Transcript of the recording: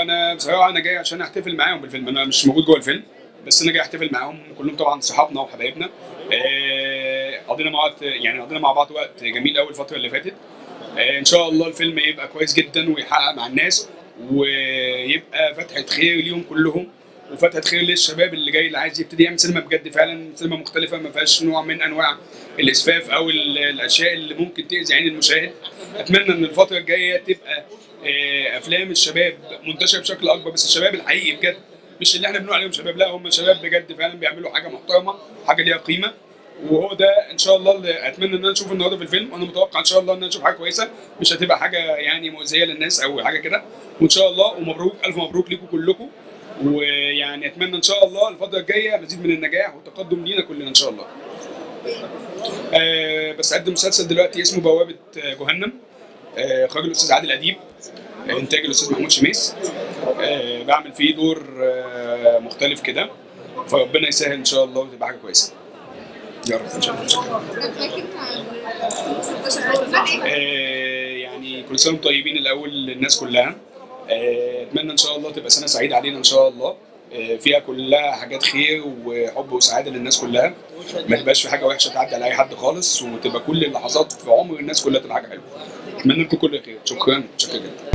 انا بصراحه انا جاي عشان احتفل معاهم بالفيلم، انا مش موجود جوه الفيلم بس انا جاي احتفل معاهم كلهم طبعا صحابنا وحبايبنا. قضينا مع بعض يعني قضينا مع بعض وقت جميل قوي الفتره اللي فاتت. ان شاء الله الفيلم يبقى كويس جدا ويحقق مع الناس ويبقى فتحه خير ليهم كلهم وفتحه خير للشباب اللي جاي اللي عايز يبتدي يعمل سينما بجد فعلا، سينما مختلفه ما فيهاش نوع من انواع الاسفاف او الاشياء اللي ممكن تاذي عين المشاهد. اتمنى ان الفتره الجايه تبقى افلام الشباب منتشره بشكل اكبر، بس الشباب الحقيقي بجد، مش اللي احنا بنقول عليهم شباب، لا هم شباب بجد فعلا بيعملوا حاجه محترمه، حاجه ليها قيمه. وهو ده ان شاء الله اللي اتمنى ان انا اشوفه النهارده في الفيلم، وانا متوقع ان شاء الله ان انا اشوف حاجه كويسه، مش هتبقى حاجه يعني مؤذيه للناس او حاجه كده. وان شاء الله ومبروك الف مبروك ليكم كلكم، ويعني اتمنى ان شاء الله الفتره الجايه مزيد من النجاح والتقدم لينا كلنا ان شاء الله. بس قدم مسلسل دلوقتي اسمه بوابه جهنم، اخراج الاستاذ عادل اديب، انتاج الاستاذ محمود شميس. بعمل فيه دور مختلف كده، فربنا يسهل ان شاء الله وتبقى حاجه كويسه. يا رب ان شاء الله. يعني كل سنه وانتم طيبين الاول للناس كلها. اتمنى ان شاء الله تبقى سنه سعيده علينا ان شاء الله، فيها كلها حاجات خير وحب وسعاده للناس كلها، ما تبقاش في حاجه وحشه تعدي على اي حد خالص، وتبقى كل اللحظات في عمر الناس كلها تبقى حاجه حلوه. اتمنى لكم كل خير. شكرا جدا.